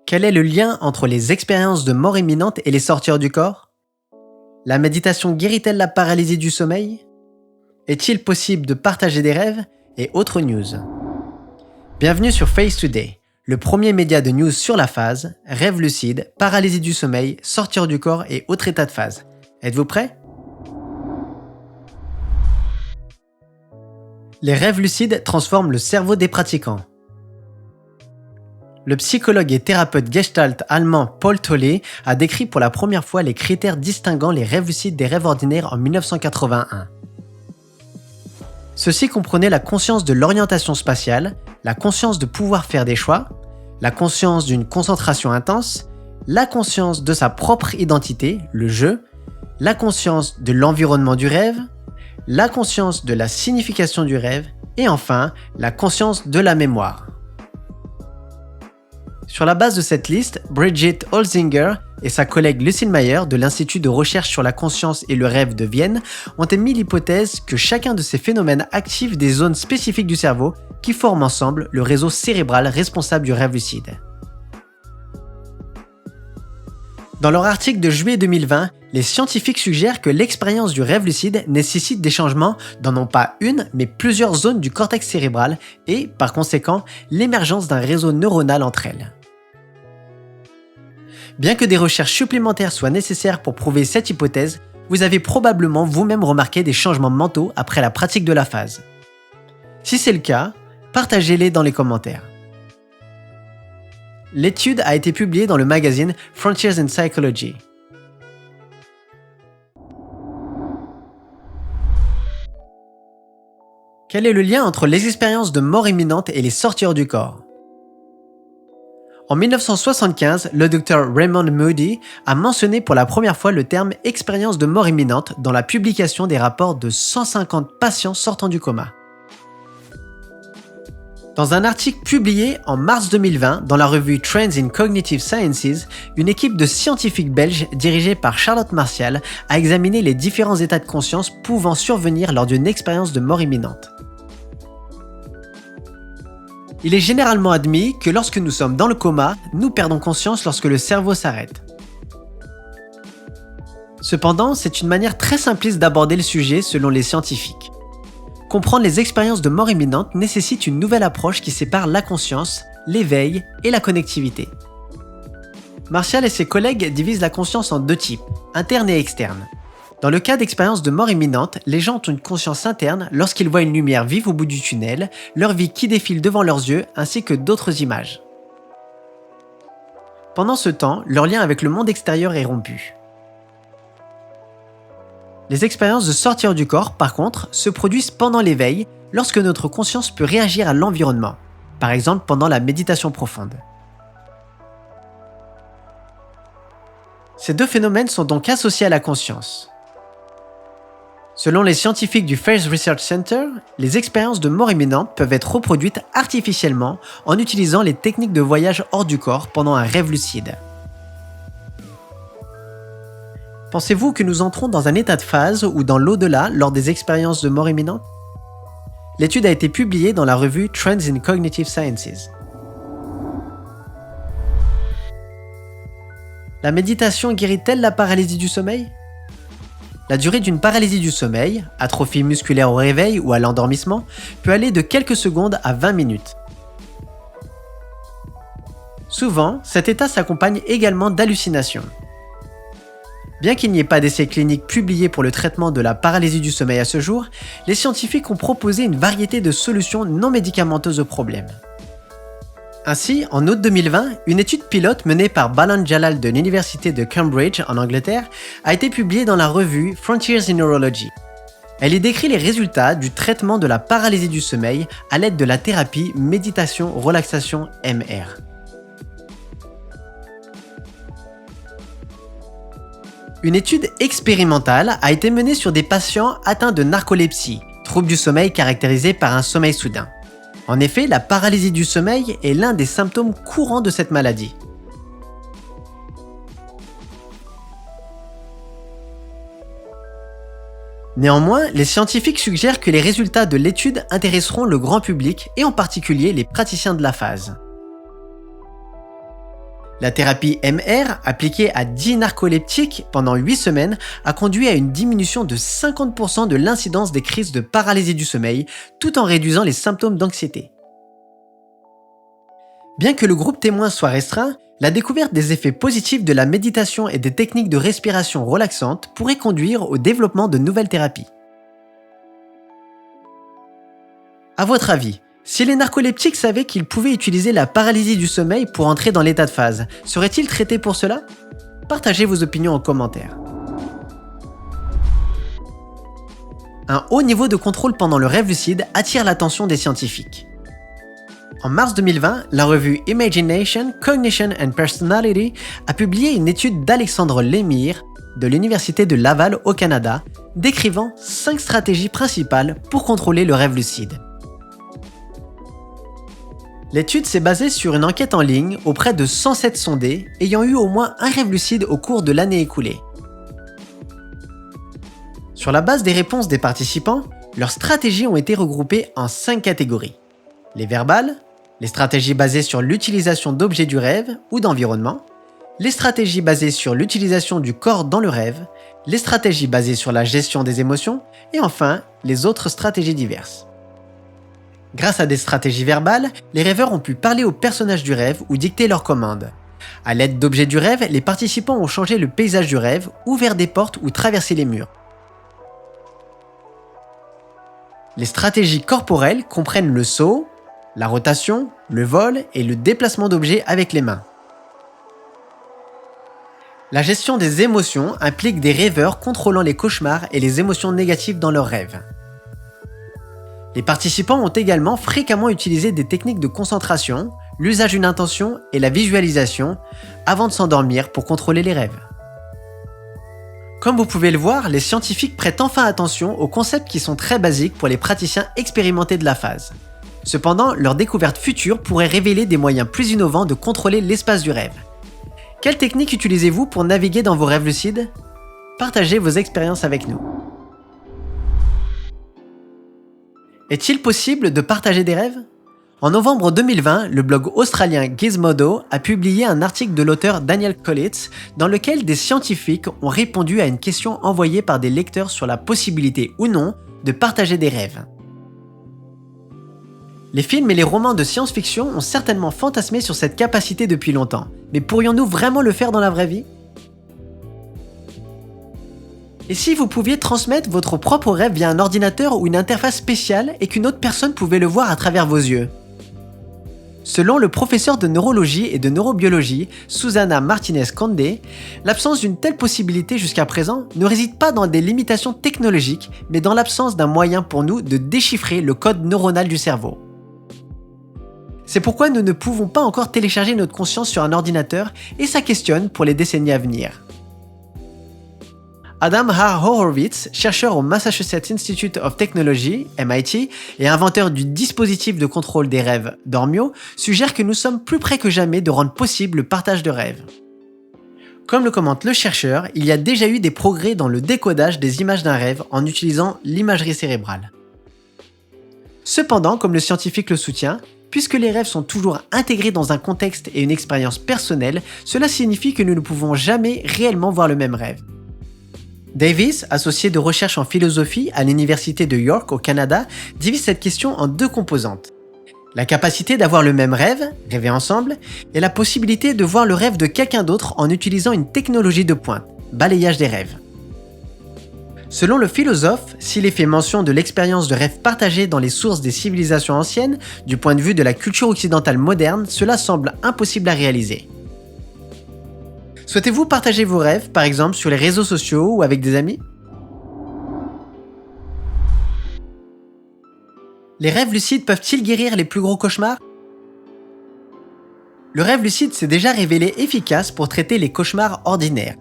Quel est le lien entre les expériences de mort imminente et les sorties hors du corps? La méditation guérit-elle la paralysie du sommeil? Est-il possible de partager des rêves et autres news? Bienvenue sur Phase Today, le premier média de news sur la phase, rêve lucide, paralysie du sommeil, sortie hors du corps et autres états de phase. Êtes-vous prêts? Les rêves lucides transforment le cerveau des pratiquants. Le psychologue et thérapeute gestalt allemand Paul Tolle a décrit pour la première fois les critères distinguant les rêves lucides des rêves ordinaires en 1981. Ceux-ci comprenaient la conscience de l'orientation spatiale, la conscience de pouvoir faire des choix, la conscience d'une concentration intense, la conscience de sa propre identité, le jeu, la conscience de l'environnement du rêve, la conscience de la signification du rêve et enfin la conscience de la mémoire. Sur la base de cette liste, Brigitte Holzinger et sa collègue Lucille Mayer de l'Institut de recherche sur la conscience et le rêve de Vienne ont émis l'hypothèse que chacun de ces phénomènes active des zones spécifiques du cerveau qui forment ensemble le réseau cérébral responsable du rêve lucide. Dans leur article de juillet 2020, les scientifiques suggèrent que l'expérience du rêve lucide nécessite des changements dans non pas une, mais plusieurs zones du cortex cérébral et, par conséquent, l'émergence d'un réseau neuronal entre elles. Bien que des recherches supplémentaires soient nécessaires pour prouver cette hypothèse, vous avez probablement vous-même remarqué des changements mentaux après la pratique de la phase. Si c'est le cas, partagez-les dans les commentaires. L'étude a été publiée dans le magazine Frontiers in Psychology. Quel est le lien entre les expériences de mort imminente et les sorties hors du corps? En 1975, le Dr Raymond Moody a mentionné pour la première fois le terme « expérience de mort imminente » dans la publication des rapports de 150 patients sortant du coma. Dans un article publié en mars 2020 dans la revue Trends in Cognitive Sciences, une équipe de scientifiques belges dirigée par Charlotte Martial a examiné les différents états de conscience pouvant survenir lors d'une expérience de mort imminente. Il est généralement admis que lorsque nous sommes dans le coma, nous perdons conscience lorsque le cerveau s'arrête. Cependant, c'est une manière très simpliste d'aborder le sujet selon les scientifiques. Comprendre les expériences de mort imminente nécessite une nouvelle approche qui sépare la conscience, l'éveil et la connectivité. Martial et ses collègues divisent la conscience en deux types, interne et externe. Dans le cas d'expériences de mort imminente, les gens ont une conscience interne lorsqu'ils voient une lumière vive au bout du tunnel, leur vie qui défile devant leurs yeux ainsi que d'autres images. Pendant ce temps, leur lien avec le monde extérieur est rompu. Les expériences de sortie hors du corps, par contre, se produisent pendant l'éveil, lorsque notre conscience peut réagir à l'environnement, par exemple pendant la méditation profonde. Ces deux phénomènes sont donc associés à la conscience. Selon les scientifiques du Phase Research Center, les expériences de mort imminente peuvent être reproduites artificiellement en utilisant les techniques de voyage hors du corps pendant un rêve lucide. Pensez-vous que nous entrons dans un état de phase ou dans l'au-delà lors des expériences de mort imminente? L'étude a été publiée dans la revue Trends in Cognitive Sciences. La méditation guérit-elle la paralysie du sommeil? La durée d'une paralysie du sommeil, atrophie musculaire au réveil ou à l'endormissement, peut aller de quelques secondes à 20 minutes. Souvent, cet état s'accompagne également d'hallucinations. Bien qu'il n'y ait pas d'essais cliniques publiés pour le traitement de la paralysie du sommeil à ce jour, les scientifiques ont proposé une variété de solutions non médicamenteuses au problème. Ainsi, en août 2020, une étude pilote menée par Balan Jalal de l'université de Cambridge en Angleterre a été publiée dans la revue Frontiers in Neurology. Elle y décrit les résultats du traitement de la paralysie du sommeil à l'aide de la thérapie méditation-relaxation MR. Une étude expérimentale a été menée sur des patients atteints de narcolepsie, trouble du sommeil caractérisé par un sommeil soudain. En effet, la paralysie du sommeil est l'un des symptômes courants de cette maladie. Néanmoins, les scientifiques suggèrent que les résultats de l'étude intéresseront le grand public et en particulier les praticiens de la phase. La thérapie MR, appliquée à 10 narcoleptiques pendant 8 semaines, a conduit à une diminution de 50% de l'incidence des crises de paralysie du sommeil, tout en réduisant les symptômes d'anxiété. Bien que le groupe témoin soit restreint, la découverte des effets positifs de la méditation et des techniques de respiration relaxantes pourrait conduire au développement de nouvelles thérapies. À votre avis, si les narcoleptiques savaient qu'ils pouvaient utiliser la paralysie du sommeil pour entrer dans l'état de phase, seraient-ils traités pour cela? Partagez vos opinions en commentaire. Un haut niveau de contrôle pendant le rêve lucide attire l'attention des scientifiques. En mars 2020, la revue Imagination, Cognition and Personality a publié une étude d'Alexandre Lemire de l'Université de Laval au Canada, décrivant 5 stratégies principales pour contrôler le rêve lucide. L'étude s'est basée sur une enquête en ligne auprès de 107 sondés ayant eu au moins un rêve lucide au cours de l'année écoulée. Sur la base des réponses des participants, leurs stratégies ont été regroupées en 5 catégories. Les verbales, les stratégies basées sur l'utilisation d'objets du rêve ou d'environnement, les stratégies basées sur l'utilisation du corps dans le rêve, les stratégies basées sur la gestion des émotions et enfin les autres stratégies diverses. Grâce à des stratégies verbales, les rêveurs ont pu parler aux personnages du rêve ou dicter leurs commandes. À l'aide d'objets du rêve, les participants ont changé le paysage du rêve, ouvert des portes ou traversé les murs. Les stratégies corporelles comprennent le saut, la rotation, le vol et le déplacement d'objets avec les mains. La gestion des émotions implique des rêveurs contrôlant les cauchemars et les émotions négatives dans leurs rêves. Les participants ont également fréquemment utilisé des techniques de concentration, l'usage d'une intention et la visualisation avant de s'endormir pour contrôler les rêves. Comme vous pouvez le voir, les scientifiques prêtent enfin attention aux concepts qui sont très basiques pour les praticiens expérimentés de la phase. Cependant, leurs découvertes futures pourraient révéler des moyens plus innovants de contrôler l'espace du rêve. Quelle technique utilisez-vous pour naviguer dans vos rêves lucides? Partagez vos expériences avec nous. Est-il possible de partager des rêves? En novembre 2020, le blog australien Gizmodo a publié un article de l'auteur Daniel Collitz dans lequel des scientifiques ont répondu à une question envoyée par des lecteurs sur la possibilité ou non de partager des rêves. Les films et les romans de science-fiction ont certainement fantasmé sur cette capacité depuis longtemps, mais pourrions-nous vraiment le faire dans la vraie vie? Et si vous pouviez transmettre votre propre rêve via un ordinateur ou une interface spéciale et qu'une autre personne pouvait le voir à travers vos yeux? Selon le professeur de neurologie et de neurobiologie, Susana Martinez-Condé, l'absence d'une telle possibilité jusqu'à présent ne réside pas dans des limitations technologiques, mais dans l'absence d'un moyen pour nous de déchiffrer le code neuronal du cerveau. C'est pourquoi nous ne pouvons pas encore télécharger notre conscience sur un ordinateur et ça questionne pour les décennies à venir. Adam H. Horowitz, chercheur au Massachusetts Institute of Technology, MIT, et inventeur du dispositif de contrôle des rêves Dormio, suggère que nous sommes plus près que jamais de rendre possible le partage de rêves. Comme le commente le chercheur, il y a déjà eu des progrès dans le décodage des images d'un rêve en utilisant l'imagerie cérébrale. Cependant, comme le scientifique le soutient, puisque les rêves sont toujours intégrés dans un contexte et une expérience personnelle, cela signifie que nous ne pouvons jamais réellement voir le même rêve. Davis, associé de recherche en philosophie à l'Université de York au Canada, divise cette question en 2 composantes. La capacité d'avoir le même rêve, rêver ensemble, et la possibilité de voir le rêve de quelqu'un d'autre en utilisant une technologie de pointe, balayage des rêves. Selon le philosophe, s'il est fait mention de l'expérience de rêve partagée dans les sources des civilisations anciennes, du point de vue de la culture occidentale moderne, cela semble impossible à réaliser. Souhaitez-vous partager vos rêves, par exemple sur les réseaux sociaux ou avec des amis? Les rêves lucides peuvent-ils guérir les plus gros cauchemars? Le rêve lucide s'est déjà révélé efficace pour traiter les cauchemars ordinaires.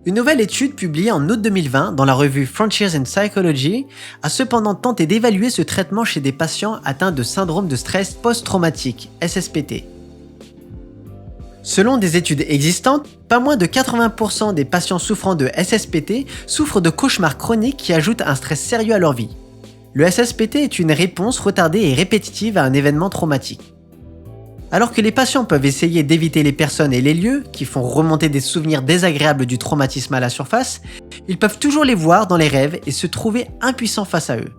Une nouvelle étude publiée en août 2020 dans la revue Frontiers in Psychology a cependant tenté d'évaluer ce traitement chez des patients atteints de syndrome de stress post-traumatique, SSPT. Selon des études existantes, pas moins de 80% des patients souffrant de SSPT souffrent de cauchemars chroniques qui ajoutent un stress sérieux à leur vie. Le SSPT est une réponse retardée et répétitive à un événement traumatique. Alors que les patients peuvent essayer d'éviter les personnes et les lieux qui font remonter des souvenirs désagréables du traumatisme à la surface, ils peuvent toujours les voir dans les rêves et se trouver impuissants face à eux.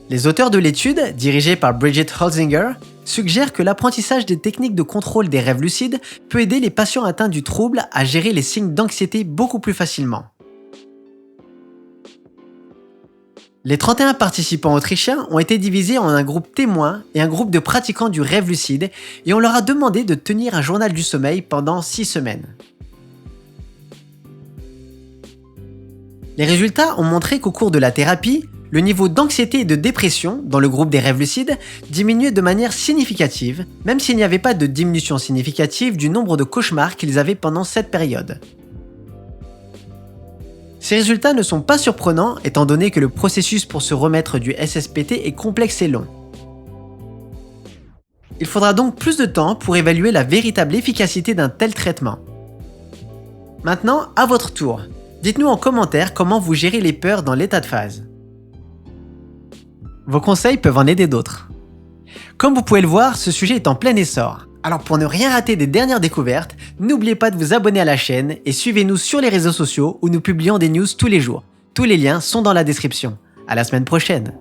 Les auteurs de l'étude, dirigés par Bridget Holzinger, suggèrent que l'apprentissage des techniques de contrôle des rêves lucides peut aider les patients atteints du trouble à gérer les signes d'anxiété beaucoup plus facilement. Les 31 participants autrichiens ont été divisés en un groupe témoin et un groupe de pratiquants du rêve lucide et on leur a demandé de tenir un journal du sommeil pendant 6 semaines. Les résultats ont montré qu'au cours de la thérapie, le niveau d'anxiété et de dépression dans le groupe des rêves lucides diminuait de manière significative, même s'il n'y avait pas de diminution significative du nombre de cauchemars qu'ils avaient pendant cette période. Ces résultats ne sont pas surprenants étant donné que le processus pour se remettre du SSPT est complexe et long. Il faudra donc plus de temps pour évaluer la véritable efficacité d'un tel traitement. Maintenant, à votre tour, dites-nous en commentaire comment vous gérez les peurs dans l'état de phase. Vos conseils peuvent en aider d'autres. Comme vous pouvez le voir, ce sujet est en plein essor. Alors pour ne rien rater des dernières découvertes, n'oubliez pas de vous abonner à la chaîne et suivez-nous sur les réseaux sociaux où nous publions des news tous les jours. Tous les liens sont dans la description. À la semaine prochaine.